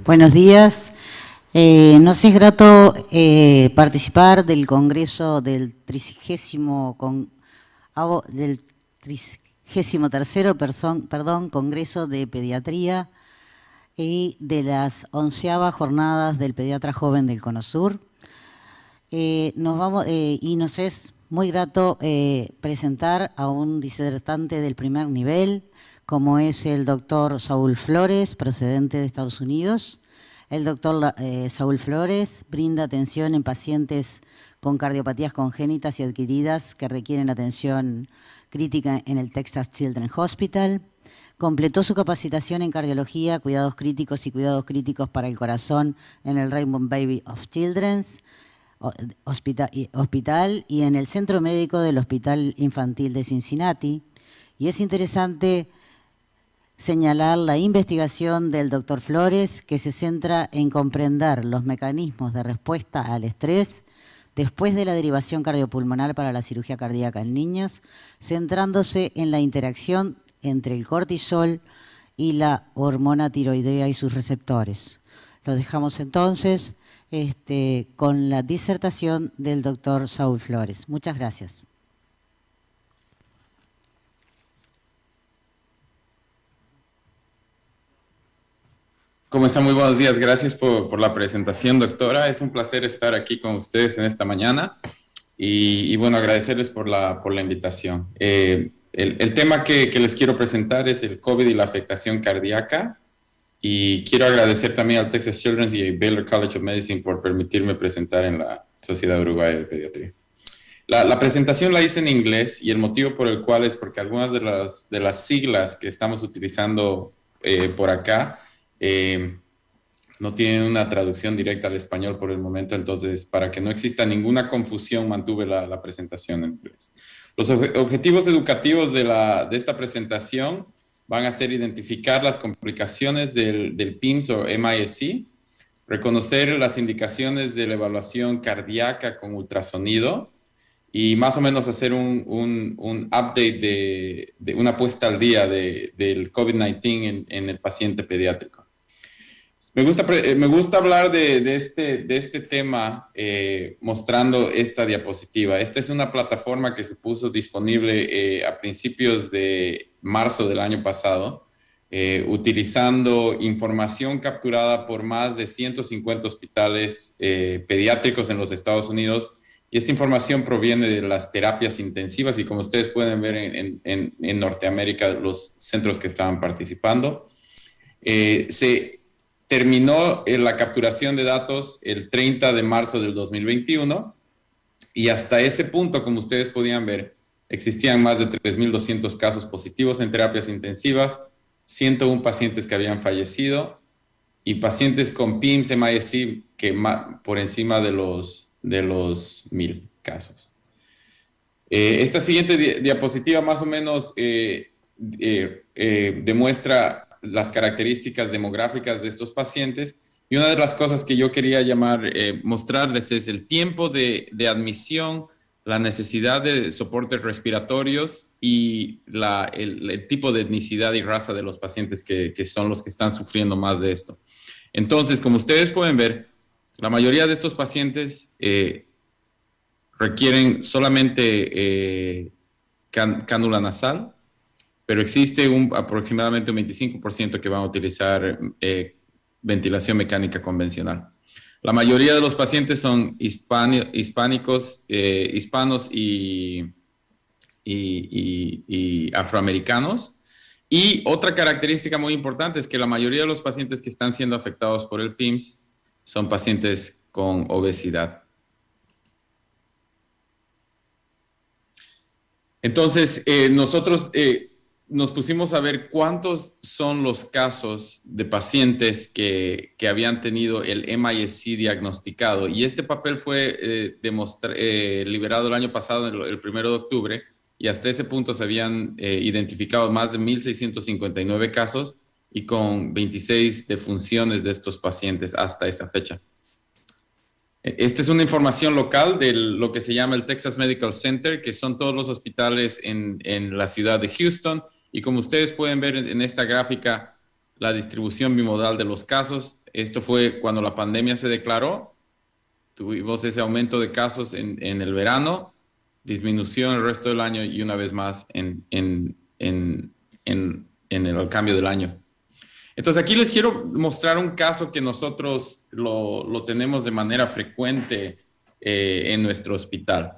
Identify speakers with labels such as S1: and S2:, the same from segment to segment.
S1: Buenos días. Nos es grato participar del Congreso del 33º Congreso de Pediatría y de las 11ª Jornadas del Pediatra Joven del Cono Sur. Y nos es muy grato presentar a un disertante del primer nivel, como es el doctor Saúl Flores, procedente de Estados Unidos. El doctor Saúl Flores brinda atención en pacientes con cardiopatías congénitas y adquiridas que requieren atención crítica en el Texas Children's Hospital. Completó su capacitación en cardiología, cuidados críticos y cuidados críticos para el corazón en el Rainbow Baby of Children's Hospital y en el Centro Médico del Hospital Infantil de Cincinnati. Y es interesante señalar la investigación del doctor Flores, que se centra en comprender los mecanismos de respuesta al estrés después de la derivación cardiopulmonar para la cirugía cardíaca en niños, centrándose en la interacción entre el cortisol y la hormona tiroidea y sus receptores. Lo dejamos entonces con la disertación del doctor Saúl Flores. Muchas gracias.
S2: ¿Cómo están? Muy buenos días. Gracias por la presentación, doctora. Es un placer estar aquí con ustedes en esta mañana y bueno, agradecerles por la invitación. El tema que les quiero presentar es el COVID y la afectación cardíaca, y quiero agradecer también al Texas Children's y al Baylor College of Medicine por permitirme presentar en la Sociedad Uruguaya de Pediatría. La presentación la hice en inglés, y el motivo por el cual es porque algunas de las siglas que estamos utilizando por acá no tienen una traducción directa al español por el momento. Entonces, para que no exista ninguna confusión, mantuve la presentación en inglés. Los objetivos educativos de esta presentación van a ser identificar las complicaciones del PIMS o MIS-C, reconocer las indicaciones de la evaluación cardíaca con ultrasonido, y más o menos hacer un update de una puesta al día del COVID-19 en el paciente pediátrico. Me gusta hablar de este tema mostrando esta diapositiva. Esta es una plataforma que se puso disponible a principios de marzo del año pasado, utilizando información capturada por más de 150 hospitales pediátricos en los Estados Unidos. Y esta información proviene de las terapias intensivas, y como ustedes pueden ver en Norteamérica, los centros que estaban participando. Se terminó la capturación de datos el 30 de marzo del 2021, y hasta ese punto, como ustedes podían ver, existían más de 3.200 casos positivos en terapias intensivas, 101 pacientes que habían fallecido, y pacientes con PIMS, MIS-C que por encima de los 1.000 casos. Esta siguiente diapositiva más o menos demuestra las características demográficas de estos pacientes, y una de las cosas que yo quería mostrarles es el tiempo de admisión, la necesidad de soportes respiratorios y el tipo de etnicidad y raza de los pacientes que son los que están sufriendo más de esto. Entonces, como ustedes pueden ver, la mayoría de estos pacientes requieren solamente cánula nasal, pero existe aproximadamente un 25% que van a utilizar ventilación mecánica convencional. La mayoría de los pacientes son hispanos y afroamericanos. Y otra característica muy importante es que la mayoría de los pacientes que están siendo afectados por el PIMS son pacientes con obesidad. Entonces, nosotros nos pusimos a ver cuántos son los casos de pacientes que habían tenido el MIS-C diagnosticado. Y este papel fue liberado el año pasado, el 1 de octubre, y hasta ese punto se habían identificado más de 1.659 casos y con 26 defunciones de estos pacientes hasta esa fecha. Esta es una información local de lo que se llama el Texas Medical Center, que son todos los hospitales en la ciudad de Houston. Y como ustedes pueden ver en esta gráfica, la distribución bimodal de los casos, Esto fue cuando la pandemia se declaró. Tuvimos ese aumento de casos en el verano, disminución el resto del año y una vez más en el cambio del año. Entonces aquí les quiero mostrar un caso que nosotros lo tenemos de manera frecuente en nuestro hospital.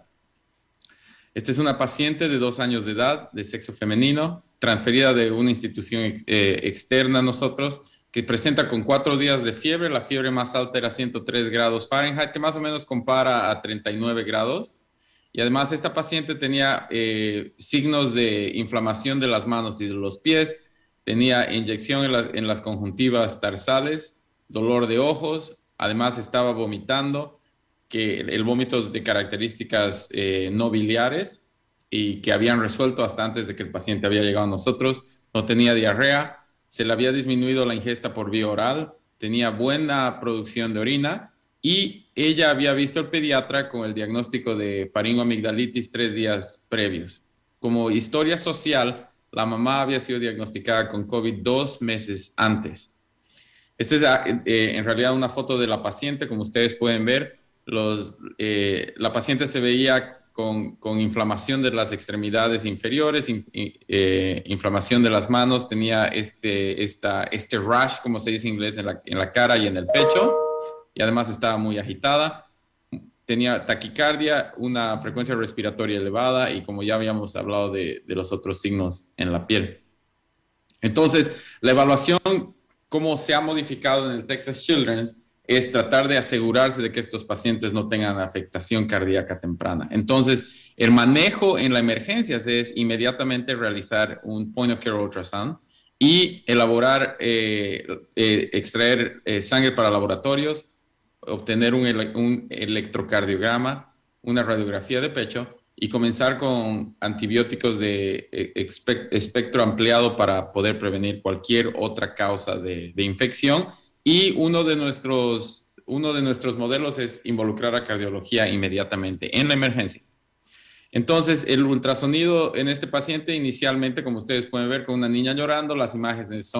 S2: Esta es una paciente de 2 años de edad, de sexo femenino, transferida de una institución externa a nosotros, que presenta con 4 días de fiebre. La fiebre más alta era 103 grados Fahrenheit, que más o menos compara a 39 grados. Y además esta paciente tenía signos de inflamación de las manos y de los pies, tenía inyección en las conjuntivas tarsales, dolor de ojos, además estaba vomitando, que el vómito es de características no biliares y que habían resuelto hasta antes de que el paciente había llegado a nosotros. No tenía diarrea, se le había disminuido la ingesta por vía oral, tenía buena producción de orina y ella había visto al pediatra con el diagnóstico de faringoamigdalitis 3 días previos. Como historia social, la mamá había sido diagnosticada con COVID 2 meses antes. Esta es en realidad una foto de la paciente, como ustedes pueden ver. La paciente se veía con inflamación de las extremidades inferiores, inflamación de las manos, tenía este rash, como se dice en inglés, en la cara y en el pecho, y además estaba muy agitada. Tenía taquicardia, una frecuencia respiratoria elevada y, como ya habíamos hablado, de los otros signos en la piel. Entonces, la evaluación, cómo se ha modificado en el Texas Children's, es tratar de asegurarse de que estos pacientes no tengan afectación cardíaca temprana. Entonces, el manejo en la emergencias es inmediatamente realizar un point of care ultrasound y elaborar, extraer sangre para laboratorios, obtener un electrocardiograma, una radiografía de pecho y comenzar con antibióticos de espectro ampliado para poder prevenir cualquier otra causa de infección. Y uno de nuestros modelos es involucrar a cardiología inmediatamente en la emergencia. Entonces, el ultrasonido en este paciente inicialmente, como ustedes pueden ver, con una niña llorando, las imágenes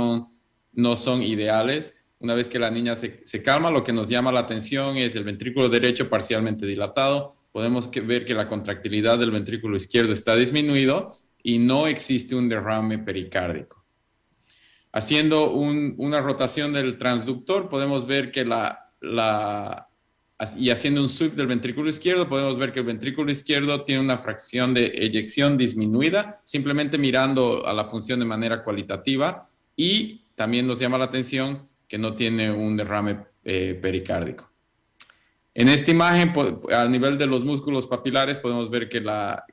S2: no son ideales. Una vez que la niña se calma, lo que nos llama la atención es el ventrículo derecho parcialmente dilatado. Podemos ver que la contractilidad del ventrículo izquierdo está disminuido y no existe un derrame pericárdico. Haciendo una rotación del transductor, podemos ver que y haciendo un sweep del ventrículo izquierdo, podemos ver que el ventrículo izquierdo tiene una fracción de eyección disminuida, simplemente mirando a la función de manera cualitativa, y también nos llama la atención que no tiene un derrame pericárdico. En esta imagen, a nivel de los músculos papilares, podemos ver que la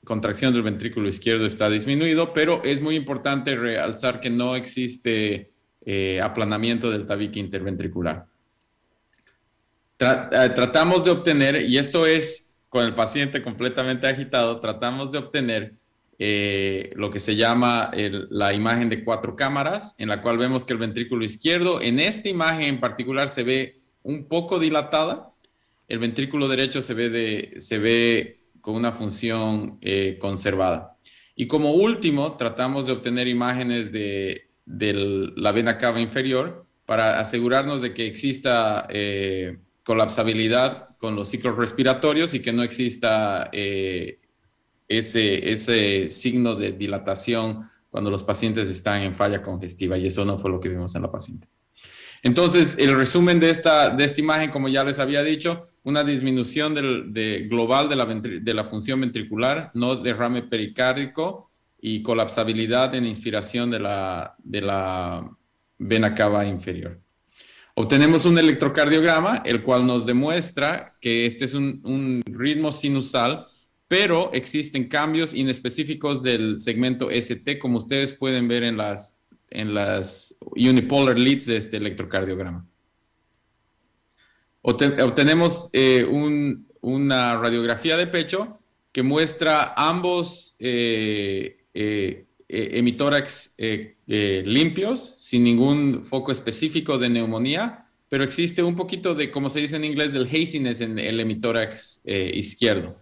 S2: contracción del ventrículo izquierdo está disminuido, pero es muy importante realzar que no existe aplanamiento del tabique interventricular. Tratamos de obtener, y esto es con el paciente completamente agitado, tratamos de obtener lo que se llama la imagen de 4 cámaras, en la cual vemos que el ventrículo izquierdo, en esta imagen en particular, se ve un poco dilatada. El ventrículo derecho se ve con una función conservada. Y como último, tratamos de obtener imágenes de la vena cava inferior para asegurarnos de que exista colapsabilidad con los ciclos respiratorios y que no exista ese signo de dilatación cuando los pacientes están en falla congestiva, y eso no fue lo que vimos en la paciente. Entonces, el resumen de esta imagen, como ya les había dicho, una disminución global de la función ventricular, no derrame pericárdico y colapsabilidad en inspiración de la vena cava inferior. Obtenemos un electrocardiograma, el cual nos demuestra que este es un ritmo sinusal, pero existen cambios inespecíficos del segmento ST, como ustedes pueden ver en las unipolar leads de este electrocardiograma. Obtenemos una radiografía de pecho que muestra ambos hemitórax limpios, sin ningún foco específico de neumonía, pero existe un poquito de, como se dice en inglés, del haziness en el hemitórax izquierdo.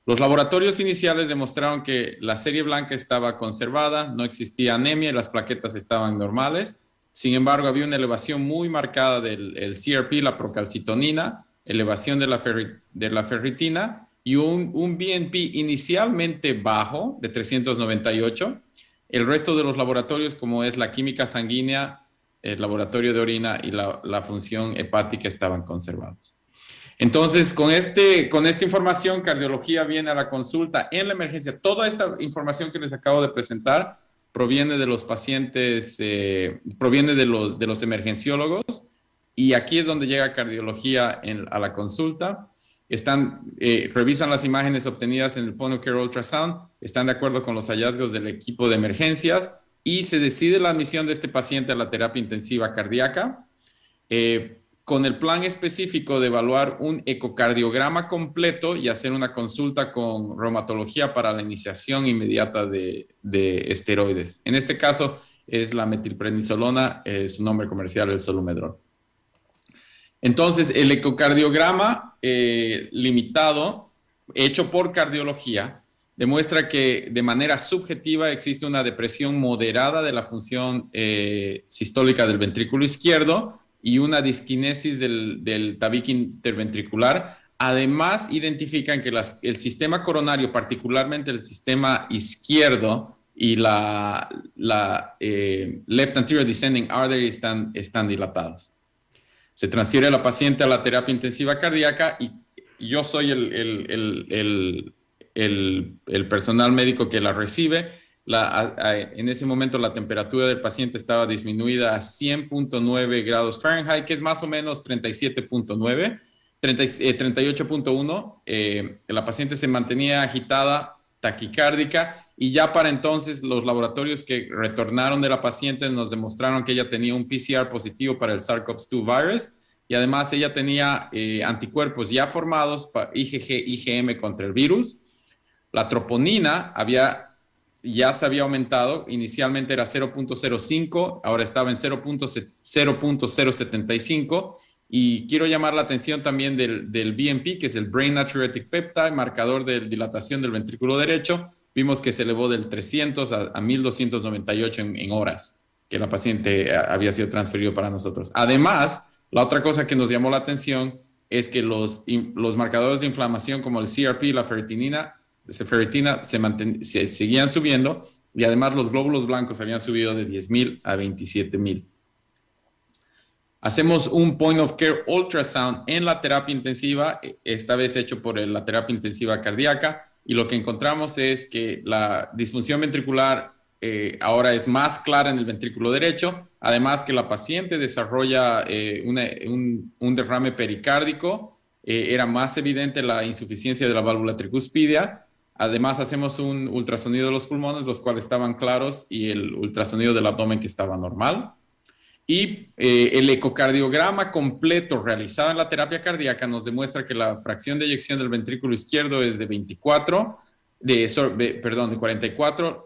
S2: Los laboratorios iniciales demostraron que la serie blanca estaba conservada, no existía anemia y las plaquetas estaban normales. Sin embargo, había una elevación muy marcada del CRP, la procalcitonina, elevación de la ferritina y un BNP inicialmente bajo de 398. El resto de los laboratorios, como es la química sanguínea, el laboratorio de orina y la función hepática, estaban conservados. Entonces, con esta información, cardiología viene a la consulta en la emergencia. Toda esta información que les acabo de presentar proviene de los pacientes, proviene de los emergenciólogos, y aquí es donde llega cardiología a la consulta. Revisan las imágenes obtenidas en el point of care ultrasound, están de acuerdo con los hallazgos del equipo de emergencias y se decide la admisión de este paciente a la terapia intensiva cardíaca, con el plan específico de evaluar un ecocardiograma completo y hacer una consulta con reumatología para la iniciación inmediata de esteroides. En este caso es la metilprednisolona, su nombre comercial es Solumedrol. Entonces, el ecocardiograma limitado, hecho por cardiología, demuestra que de manera subjetiva existe una depresión moderada de la función sistólica del ventrículo izquierdo y una disquinesis del tabique interventricular. Además, identifican que el sistema coronario, particularmente el sistema izquierdo y la left anterior descending artery están dilatados. Se transfiere a la paciente a la terapia intensiva cardíaca y yo soy el personal médico que la recibe. En ese momento la temperatura del paciente estaba disminuida a 100.9 grados Fahrenheit, que es más o menos 37.9, 38.1. La paciente se mantenía agitada, taquicárdica, y ya para entonces los laboratorios que retornaron de la paciente nos demostraron que ella tenía un PCR positivo para el SARS-CoV-2 virus, y además ella tenía anticuerpos ya formados para IgG, IgM contra el virus. La troponina ya se había aumentado, inicialmente era 0.05, ahora estaba en 0.075, y quiero llamar la atención también del BNP, que es el Brain Natriuretic Peptide, marcador de dilatación del ventrículo derecho. Vimos que se elevó del 300 a 1298 en horas, que la paciente había sido transferido para nosotros. Además, la otra cosa que nos llamó la atención es que los marcadores de inflamación como el CRP y la ferritina se seguían subiendo, y además los glóbulos blancos habían subido de 10,000 a 27,000. Hacemos un point of care ultrasound en la terapia intensiva, esta vez hecho por la terapia intensiva cardíaca, y lo que encontramos es que la disfunción ventricular ahora es más clara en el ventrículo derecho, además que la paciente desarrolla un derrame pericárdico, era más evidente la insuficiencia de la válvula tricuspidia. Además, hacemos un ultrasonido de los pulmones, los cuales estaban claros, y el ultrasonido del abdomen, que estaba normal. Y el ecocardiograma completo realizado en la terapia cardíaca nos demuestra que la fracción de eyección del ventrículo izquierdo es de 44, de 44,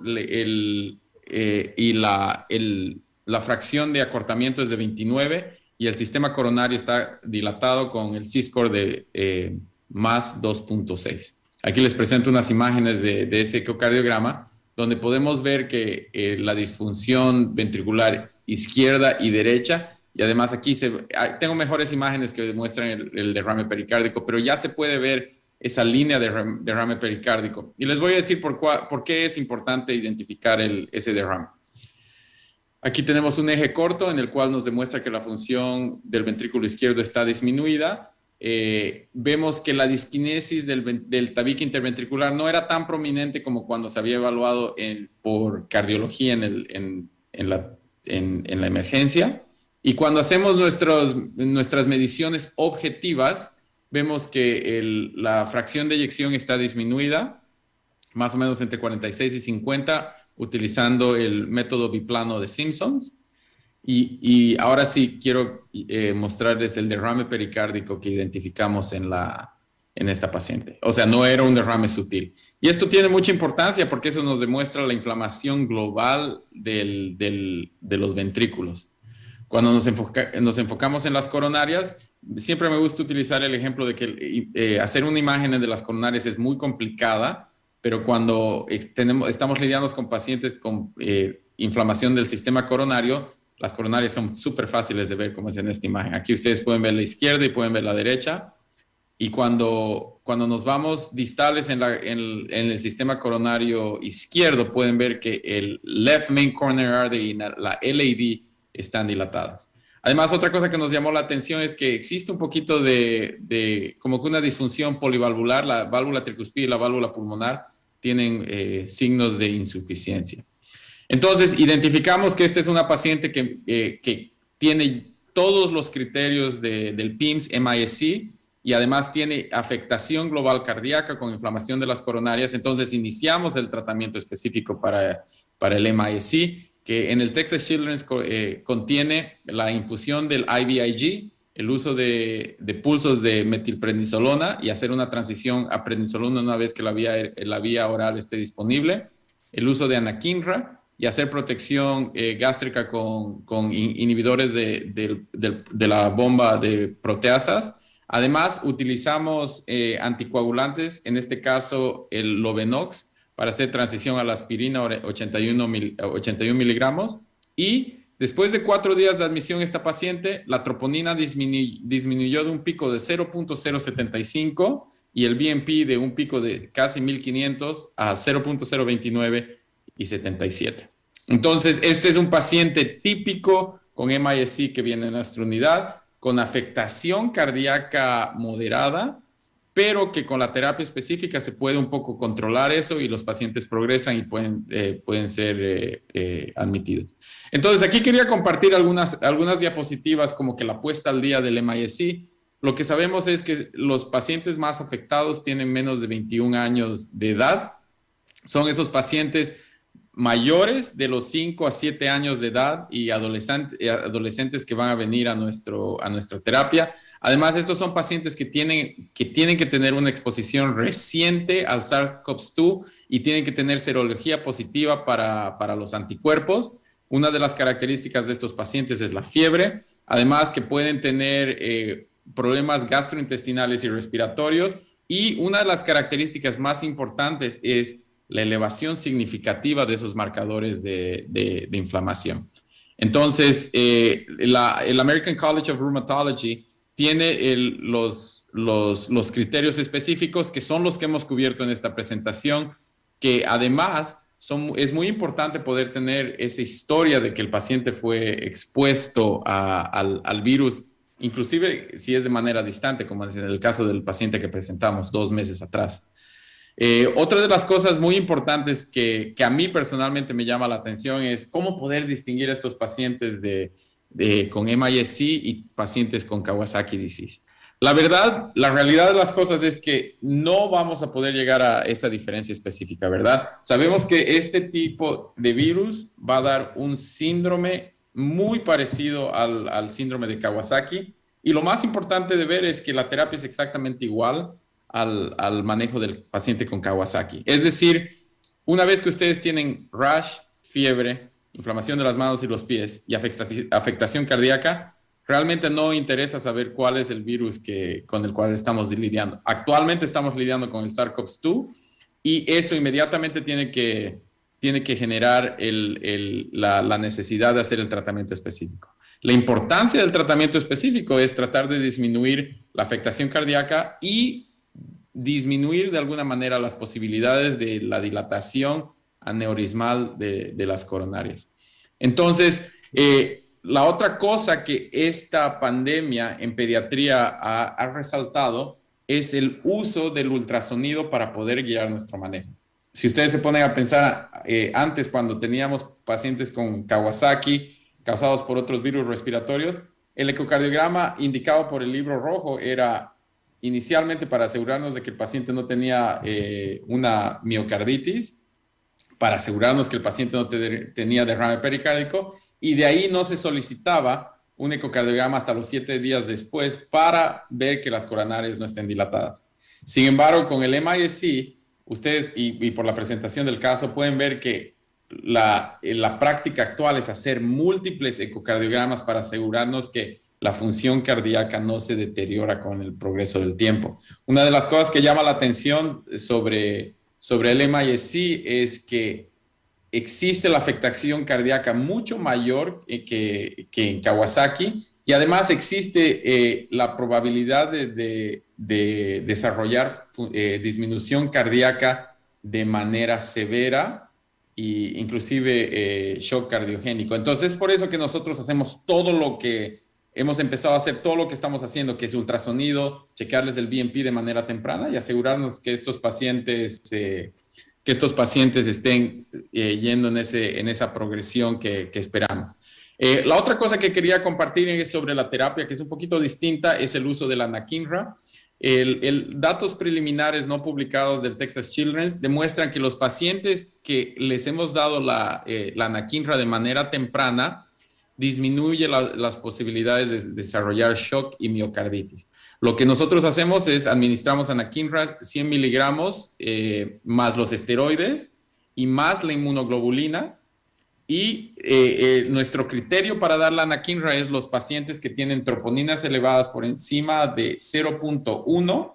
S2: y la fracción de acortamiento es de 29, y el sistema coronario está dilatado con el C-score de más 2.6. Aquí les presento unas imágenes de ese ecocardiograma, donde podemos ver que la disfunción ventricular izquierda y derecha, y además aquí tengo mejores imágenes que demuestran el derrame pericárdico, pero ya se puede ver esa línea de derrame pericárdico. Y les voy a decir por qué es importante identificar ese derrame. Aquí tenemos un eje corto en el cual nos demuestra que la función del ventrículo izquierdo está disminuida. Vemos que la disquinesis del tabique interventricular no era tan prominente como cuando se había evaluado por cardiología en la emergencia. Y cuando hacemos nuestras mediciones objetivas, vemos que la fracción de eyección está disminuida, más o menos entre 46 y 50, utilizando el método biplano de Simpsons. Y ahora sí quiero mostrarles el derrame pericárdico que identificamos en esta paciente. O sea, no era un derrame sutil. Y esto tiene mucha importancia porque eso nos demuestra la inflamación global de los ventrículos. Cuando nos enfocamos en las coronarias, siempre me gusta utilizar el ejemplo de que hacer una imagen de las coronarias es muy complicada, pero cuando estamos lidiando con pacientes con inflamación del sistema coronario, las coronarias son súper fáciles de ver, como es en esta imagen. Aquí ustedes pueden ver la izquierda y pueden ver la derecha. Y cuando nos vamos distales en el sistema coronario izquierdo, pueden ver que el left main coronary artery y la LAD están dilatadas. Además, otra cosa que nos llamó la atención es que existe un poquito de como que una disfunción polivalvular. La válvula tricuspide y la válvula pulmonar tienen signos de insuficiencia. Entonces, identificamos que esta es una paciente que tiene todos los criterios del PIMS-MISC, y además tiene afectación global cardíaca con inflamación de las coronarias. Entonces iniciamos el tratamiento específico para el MISC, que en el Texas Children's contiene la infusión del IVIG, el uso de pulsos de metilprednisolona y hacer una transición a prednisolona una vez que la vía oral esté disponible, el uso de anakinra y hacer protección gástrica con inhibidores de la bomba de proteasas. Además, utilizamos anticoagulantes, en este caso el Lovenox, para hacer transición a la aspirina 81 miligramos. Y después de 4 días de admisión esta paciente, la troponina disminuyó de un pico de 0.075 y el BNP de un pico de casi 1500 a 0.029 y 77. Entonces, este es un paciente típico con MISC que viene en nuestra unidad, con afectación cardíaca moderada, pero que con la terapia específica se puede un poco controlar eso y los pacientes progresan y pueden ser admitidos. Entonces, aquí quería compartir algunas diapositivas como que la puesta al día del MISC. Lo que sabemos es que los pacientes más afectados tienen menos de 21 años de edad. Son esos pacientes mayores de los 5 a 7 años de edad y adolescentes que van a venir a nuestra terapia. Además, estos son pacientes que tienen que tener una exposición reciente al SARS-CoV-2 y tienen que tener serología positiva para los anticuerpos. Una de las características de estos pacientes es la fiebre. Además, que pueden tener problemas gastrointestinales y respiratorios. Y una de las características más importantes es la elevación significativa de esos marcadores de inflamación. Entonces, el American College of Rheumatology tiene los criterios específicos que son los que hemos cubierto en esta presentación, que además es muy importante poder tener esa historia de que el paciente fue expuesto al virus, inclusive si es de manera distante, como es en el caso del paciente que presentamos 2 meses atrás. Otra de las cosas muy importantes que a mí personalmente me llama la atención es cómo poder distinguir a estos pacientes con MISC y pacientes con Kawasaki disease. La realidad de las cosas es que no vamos a poder llegar a esa diferencia específica, ¿verdad? Sabemos que este tipo de virus va a dar un síndrome muy parecido al síndrome de Kawasaki, y lo más importante de ver es que la terapia es exactamente igual al manejo del paciente con Kawasaki. Es decir, una vez que ustedes tienen rash, fiebre, inflamación de las manos y los pies y afectación cardíaca, realmente no interesa saber cuál es el virus con el cual estamos lidiando. Actualmente estamos lidiando con el SARS-CoV-2 y eso inmediatamente tiene que generar la necesidad de hacer el tratamiento específico. La importancia del tratamiento específico es tratar de disminuir la afectación cardíaca y disminuir de alguna manera las posibilidades de la dilatación aneurismal de las coronarias. Entonces, la otra cosa que esta pandemia en pediatría ha resaltado es el uso del ultrasonido para poder guiar nuestro manejo. Si ustedes se ponen a pensar, antes cuando teníamos pacientes con Kawasaki causados por otros virus respiratorios, el ecocardiograma indicado por el libro rojo era inicialmente para asegurarnos de que el paciente no tenía una miocarditis, para asegurarnos que el paciente no tenía derrame pericárdico, y de ahí no se solicitaba un ecocardiograma hasta los 7 días después para ver que las coronarias no estén dilatadas. Sin embargo, con el MISC, ustedes, y por la presentación del caso, pueden ver que la práctica actual es hacer múltiples ecocardiogramas para asegurarnos que la función cardíaca no se deteriora con el progreso del tiempo. Una de las cosas que llama la atención sobre el MISC es que existe la afectación cardíaca mucho mayor que en Kawasaki, y además existe la probabilidad de desarrollar disminución cardíaca de manera severa e inclusive shock cardiogénico. Entonces, es por eso que nosotros hacemos todo lo que hemos empezado a hacer, todo lo que estamos haciendo, que es ultrasonido, checarles el BNP de manera temprana y asegurarnos que estos pacientes estén yendo en esa progresión que esperamos. La otra cosa que quería compartir es sobre la terapia, que es un poquito distinta, es el uso de la anakinra. Datos preliminares no publicados del Texas Children's demuestran que los pacientes que les hemos dado la anakinra de manera temprana disminuye las posibilidades de desarrollar shock y miocarditis. Lo que nosotros hacemos es administramos anakinra 100 miligramos más los esteroides y más la inmunoglobulina. Y nuestro criterio para dar la anakinra es los pacientes que tienen troponinas elevadas por encima de 0.1,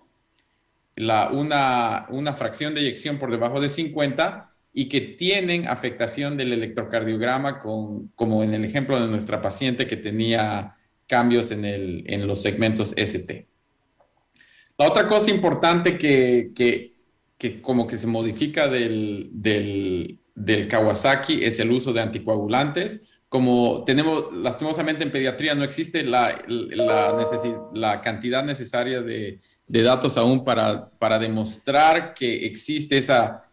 S2: una fracción de eyección por debajo de 50 y que tienen afectación del electrocardiograma, como en el ejemplo de nuestra paciente que tenía cambios en los segmentos ST. La otra cosa importante que como que se modifica del Kawasaki es el uso de anticoagulantes. Como tenemos, lastimosamente en pediatría no existe la cantidad necesaria de datos aún para demostrar que existe esa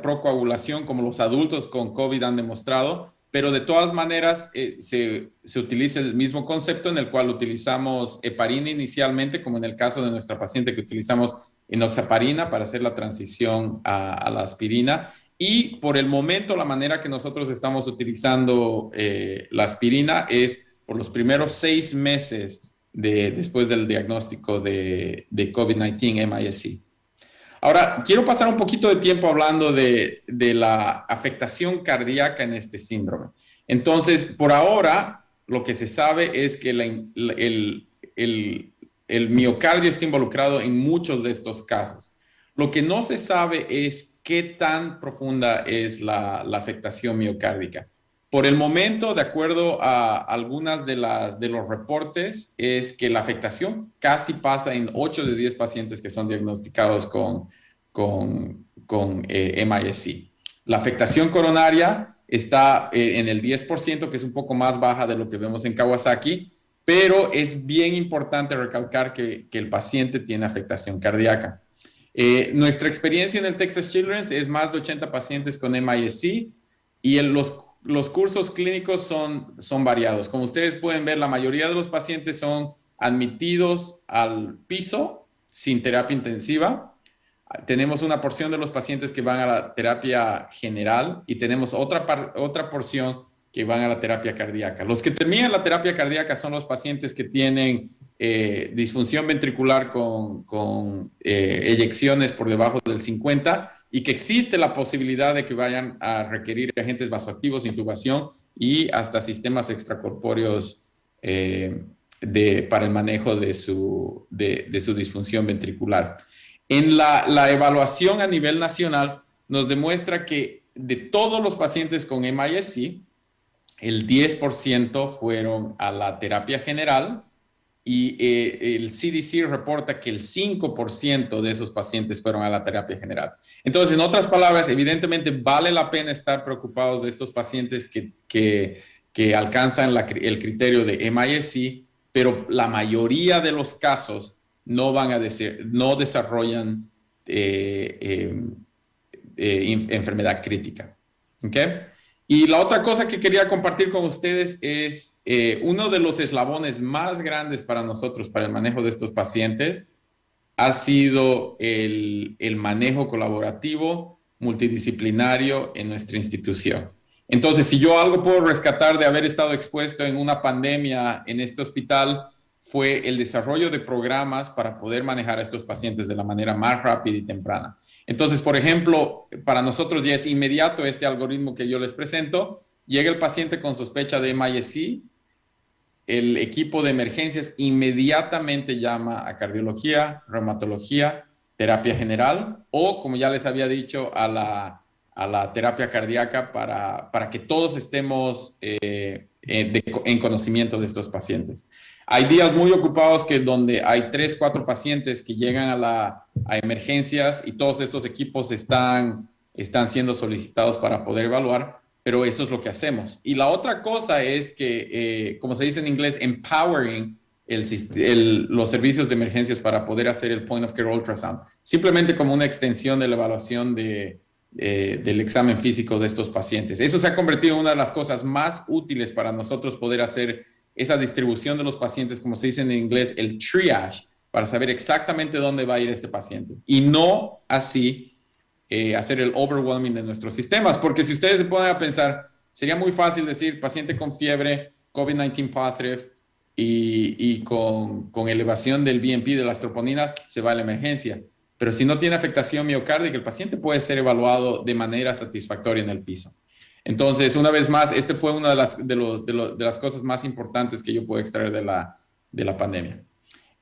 S2: procoagulación como los adultos con COVID han demostrado, pero de todas maneras se utiliza el mismo concepto en el cual utilizamos heparina inicialmente, como en el caso de nuestra paciente que utilizamos enoxaparina para hacer la transición a la aspirina. Y por el momento la manera que nosotros estamos utilizando la aspirina es por los primeros 6 meses después del diagnóstico de COVID-19 MIS-C. Ahora, quiero pasar un poquito de tiempo hablando de la afectación cardíaca en este síndrome. Entonces, por ahora, lo que se sabe es que el miocardio está involucrado en muchos de estos casos. Lo que no se sabe es qué tan profunda es la afectación miocárdica. Por el momento, de acuerdo a algunas de los reportes, es que la afectación casi pasa en 8 de 10 pacientes que son diagnosticados con MIS-C. La afectación coronaria está en el 10%, que es un poco más baja de lo que vemos en Kawasaki, pero es bien importante recalcar que el paciente tiene afectación cardíaca. Nuestra experiencia en el Texas Children's es más de 80 pacientes con MIS-C y los cursos clínicos son variados. Como ustedes pueden ver, la mayoría de los pacientes son admitidos al piso sin terapia intensiva. Tenemos una porción de los pacientes que van a la terapia general y tenemos otra porción que van a la terapia cardíaca. Los que terminan la terapia cardíaca son los pacientes que tienen disfunción ventricular con eyecciones por debajo del 50 y que existe la posibilidad de que vayan a requerir agentes vasoactivos, intubación y hasta sistemas extracorpóreos para el manejo de su disfunción ventricular. En la evaluación a nivel nacional nos demuestra que de todos los pacientes con MIS-C, el 10% fueron a la terapia general y el CDC reporta que el 5% de esos pacientes fueron a la terapia general. Entonces, en otras palabras, evidentemente vale la pena estar preocupados de estos pacientes que alcanzan el criterio de MIS-C, pero la mayoría de los casos no desarrollan enfermedad crítica. ¿Okay? Y la otra cosa que quería compartir con ustedes es uno de los eslabones más grandes para nosotros, para el manejo de estos pacientes, ha sido el manejo colaborativo multidisciplinario en nuestra institución. Entonces, si yo algo puedo rescatar de haber estado expuesto en una pandemia en este hospital, fue el desarrollo de programas para poder manejar a estos pacientes de la manera más rápida y temprana. Entonces, por ejemplo, para nosotros ya es inmediato este algoritmo que yo les presento. Llega el paciente con sospecha de MIS-C, el equipo de emergencias inmediatamente llama a cardiología, reumatología, terapia general o, como ya les había dicho, a a la terapia cardíaca para que todos estemos en conocimiento de estos pacientes. Hay días muy ocupados donde hay 3, 4 pacientes que llegan a emergencias y todos estos equipos están siendo solicitados para poder evaluar, pero eso es lo que hacemos. Y la otra cosa es que, como se dice en inglés, empowering los servicios de emergencias para poder hacer el point of care ultrasound, simplemente como una extensión de la evaluación del examen físico de estos pacientes. Eso se ha convertido en una de las cosas más útiles para nosotros poder hacer esa distribución de los pacientes, como se dice en inglés, el triage, para saber exactamente dónde va a ir este paciente. Y no así hacer el overwhelming de nuestros sistemas, porque si ustedes se ponen a pensar, sería muy fácil decir paciente con fiebre, COVID-19 positive y con elevación del BNP de las troponinas, se va a la emergencia. Pero si no tiene afectación miocárdica, el paciente puede ser evaluado de manera satisfactoria en el piso. Entonces, una vez más, este fue una de las cosas más importantes que yo puedo extraer de la pandemia.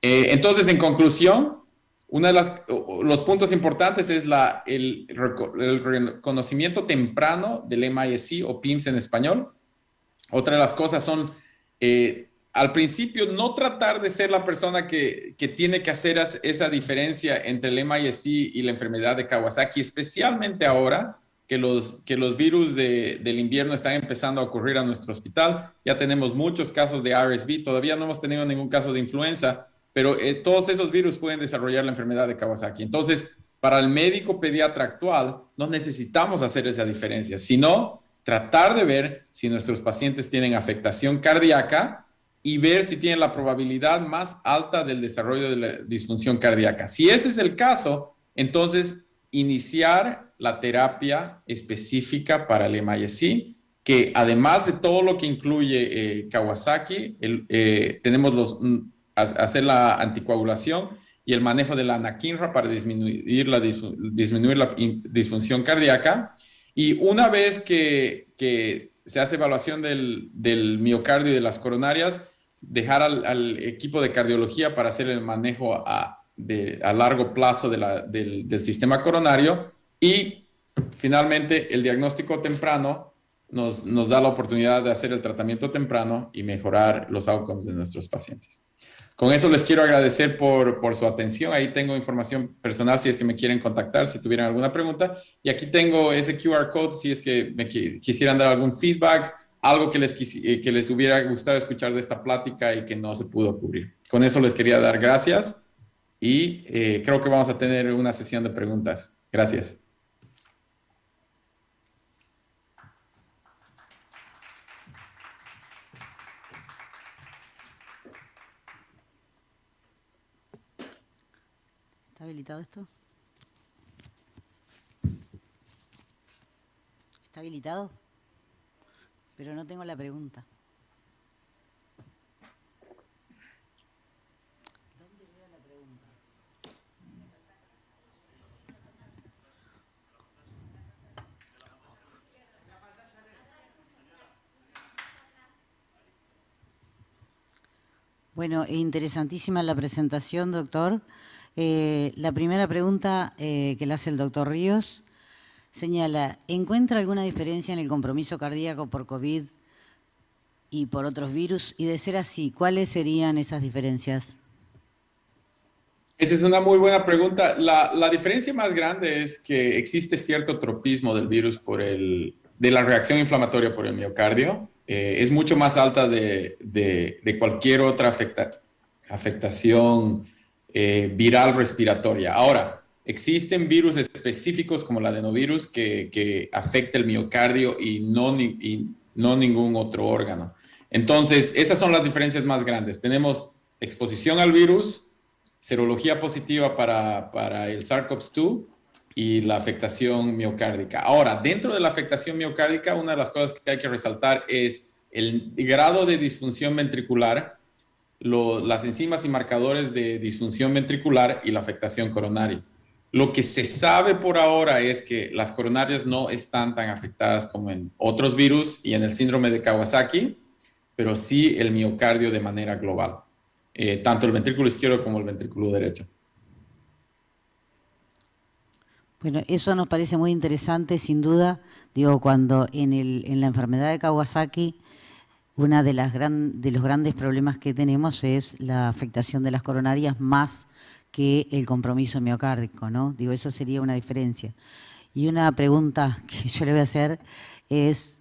S2: Entonces, en conclusión, uno de los puntos importantes es el reconocimiento temprano del MIS-C o PIMS en español. Otra de las cosas son, al principio, no tratar de ser la persona que tiene que hacer esa diferencia entre el MIS-C y la enfermedad de Kawasaki, especialmente ahora que los virus del invierno están empezando a ocurrir a nuestro hospital. Ya tenemos muchos casos de RSV, todavía no hemos tenido ningún caso de influenza, pero todos esos virus pueden desarrollar la enfermedad de Kawasaki. Entonces, para el médico pediatra actual, no necesitamos hacer esa diferencia, sino tratar de ver si nuestros pacientes tienen afectación cardíaca y ver si tienen la probabilidad más alta del desarrollo de la disfunción cardíaca. Si ese es el caso, entonces iniciar la terapia específica para el MIS-C, que además de todo lo que incluye Kawasaki, tenemos hacer la anticoagulación y el manejo de la anakinra para disminuir la disfunción cardíaca. Y una vez que se hace evaluación del miocardio y de las coronarias, dejar al equipo de cardiología para hacer el manejo a largo plazo del sistema coronario. Y finalmente el diagnóstico temprano nos da la oportunidad de hacer el tratamiento temprano y mejorar los outcomes de nuestros pacientes. Con eso les quiero agradecer por su atención. Ahí tengo información personal si es que me quieren contactar, si tuvieran alguna pregunta. Y aquí tengo ese QR code si es que me quisieran dar algún feedback, algo que les hubiera gustado escuchar de esta plática y que no se pudo cubrir. Con eso les quería dar gracias y creo que vamos a tener una sesión de preguntas. Gracias.
S1: ¿Está habilitado esto? ¿Está habilitado? Pero no tengo la pregunta. ¿Dónde veo la pregunta? Bueno, interesantísima la presentación, doctor. La primera pregunta que le hace el doctor Ríos señala, ¿encuentra alguna diferencia en el compromiso cardíaco por COVID y por otros virus? Y de ser así, ¿cuáles serían esas diferencias?
S2: Esa es una muy buena pregunta. La diferencia más grande es que existe cierto tropismo del virus de la reacción inflamatoria por el miocardio. Es mucho más alta de cualquier otra afectación viral respiratoria. Ahora, existen virus específicos como el adenovirus que afecta el miocardio y no ningún otro órgano. Entonces, esas son las diferencias más grandes. Tenemos exposición al virus, serología positiva para el SARS-CoV-2 y la afectación miocárdica. Ahora, dentro de la afectación miocárdica, una de las cosas que hay que resaltar es el grado de disfunción ventricular, las enzimas y marcadores de disfunción ventricular y la afectación coronaria. Lo que se sabe por ahora es que las coronarias no están tan afectadas como en otros virus y en el síndrome de Kawasaki, pero sí el miocardio de manera global, tanto el ventrículo izquierdo como el ventrículo derecho.
S1: Bueno, eso nos parece muy interesante, sin duda. Digo, cuando en la enfermedad de Kawasaki, una de de los grandes problemas que tenemos es la afectación de las coronarias más que el compromiso miocárdico, ¿no? Digo, eso sería una diferencia. Y una pregunta que yo le voy a hacer es,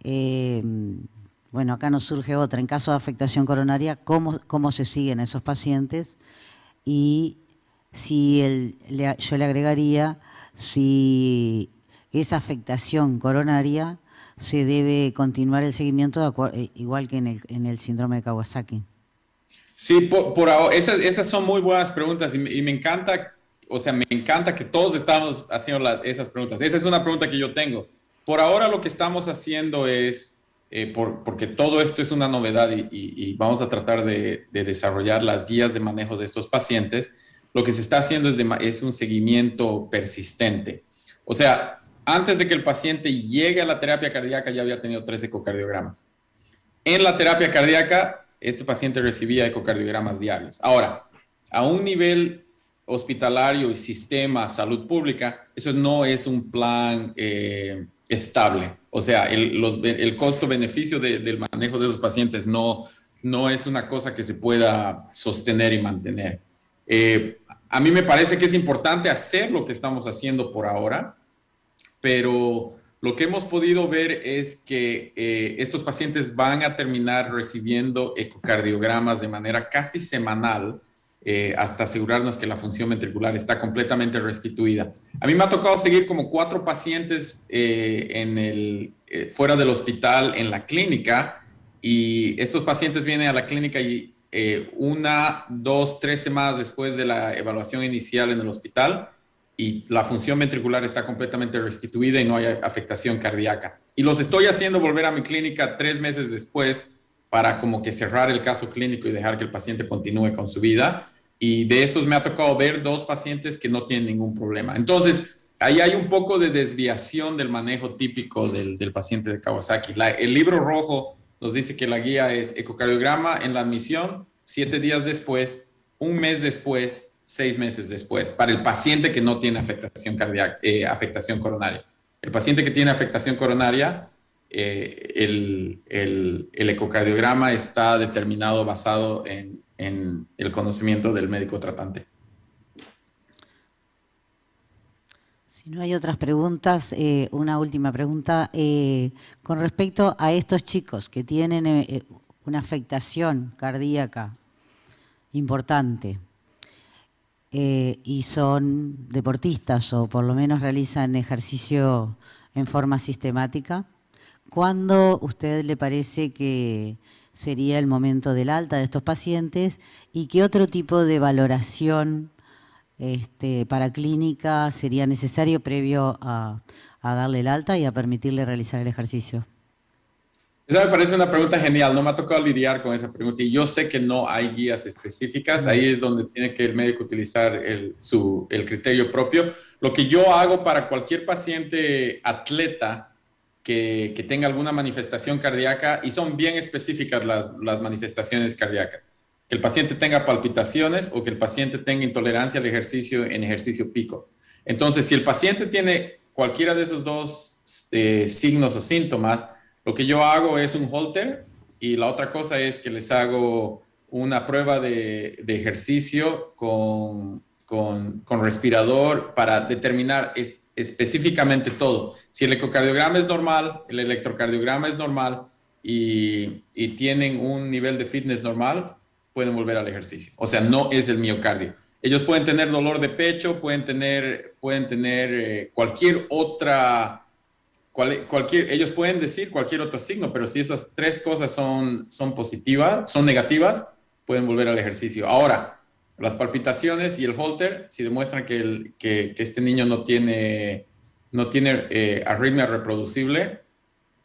S1: eh, bueno, acá nos surge otra, en caso de afectación coronaria, ¿cómo se siguen esos pacientes? Y si yo le agregaría si esa afectación coronaria se debe continuar el seguimiento igual que en el síndrome de Kawasaki.
S2: Sí, por ahora, esas son muy buenas preguntas y me encanta, o sea, me encanta que todos estamos haciendo esas preguntas. Esa es una pregunta que yo tengo. Por ahora lo que estamos haciendo es, porque todo esto es una novedad y vamos a tratar de desarrollar las guías de manejo de estos pacientes, lo que se está haciendo es un seguimiento persistente. O sea, antes de que el paciente llegue a la terapia cardíaca ya había tenido 3 ecocardiogramas. En la terapia cardíaca, este paciente recibía ecocardiogramas diarios. Ahora, a un nivel hospitalario y sistema salud pública, eso no es un plan estable. O sea, el costo-beneficio del manejo de esos pacientes no es una cosa que se pueda sostener y mantener. A mí me parece que es importante hacer lo que estamos haciendo por ahora, pero lo que hemos podido ver es que estos pacientes van a terminar recibiendo ecocardiogramas de manera casi semanal hasta asegurarnos que la función ventricular está completamente restituida. A mí me ha tocado seguir como 4 pacientes fuera del hospital en la clínica, y estos pacientes vienen a la clínica y 1, 2, 3 semanas después de la evaluación inicial en el hospital, y la función ventricular está completamente restituida y no hay afectación cardíaca. Y los estoy haciendo volver a mi clínica 3 meses después para como que cerrar el caso clínico y dejar que el paciente continúe con su vida. Y de esos me ha tocado ver 2 pacientes que no tienen ningún problema. Entonces, ahí hay un poco de desviación del manejo típico del paciente de Kawasaki. El libro rojo nos dice que la guía es ecocardiograma en la admisión, 7 días después, 1 mes después, 6 meses después, para el paciente que no tiene afectación cardíaca, afectación coronaria. El paciente que tiene afectación coronaria, el ecocardiograma está determinado basado en el conocimiento del médico tratante.
S1: Si no hay otras preguntas, una última pregunta. Con respecto a estos chicos que tienen una afectación cardíaca importante, y son deportistas o por lo menos realizan ejercicio en forma sistemática, ¿cuándo usted le parece que sería el momento del alta de estos pacientes y qué otro tipo de valoración para clínica sería necesario previo a darle el alta y a permitirle realizar el ejercicio?
S2: Esa me parece una pregunta genial, no me ha tocado lidiar con esa pregunta y yo sé que no hay guías específicas, ahí es donde tiene que el médico utilizar el criterio propio. Lo que yo hago para cualquier paciente atleta que tenga alguna manifestación cardíaca, y son bien específicas las manifestaciones cardíacas, que el paciente tenga palpitaciones o que el paciente tenga intolerancia al ejercicio en ejercicio pico. Entonces, si el paciente tiene cualquiera de esos 2 signos o síntomas, lo que yo hago es un holter, y la otra cosa es que les hago una prueba de ejercicio con respirador para determinar específicamente todo. Si el ecocardiograma es normal, el electrocardiograma es normal y tienen un nivel de fitness normal, pueden volver al ejercicio. O sea, no es el miocardio. Ellos pueden tener dolor de pecho, pueden tener cualquier otra... ellos pueden decir cualquier otro signo, pero si esas 3 cosas son positivas, son negativas, pueden volver al ejercicio. Ahora, las palpitaciones y el holter, si demuestran que este niño no tiene arritmia reproducible,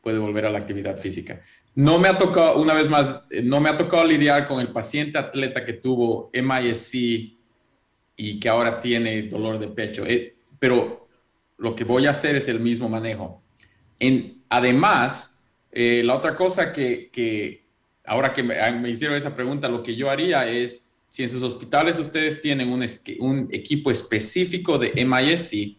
S2: puede volver a la actividad física. No me ha tocado, una vez más, no me ha tocado lidiar con el paciente atleta que tuvo MIS-C y que ahora tiene dolor de pecho, pero lo que voy a hacer es el mismo manejo. Además, la otra cosa que ahora que me hicieron esa pregunta, lo que yo haría es, si en sus hospitales ustedes tienen un equipo específico de MIS-C,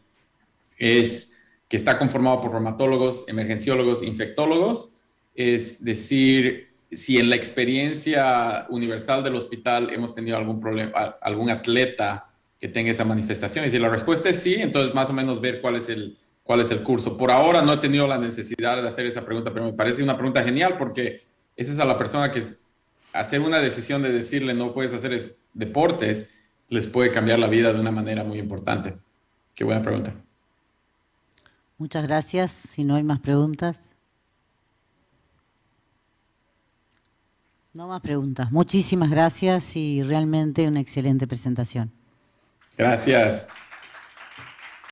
S2: que está conformado por reumatólogos, emergenciólogos, infectólogos, es decir, si en la experiencia universal del hospital hemos tenido algún problema, algún atleta que tenga esa manifestación. Y si la respuesta es sí, entonces más o menos ver cuál es el curso. Por ahora no he tenido la necesidad de hacer esa pregunta, pero me parece una pregunta genial porque esa es a la persona que hacer una decisión de decirle no puedes hacer deportes, les puede cambiar la vida de una manera muy importante. Qué buena pregunta.
S1: Muchas gracias. Si no hay más preguntas. No más preguntas. Muchísimas gracias y realmente una excelente presentación.
S2: Gracias.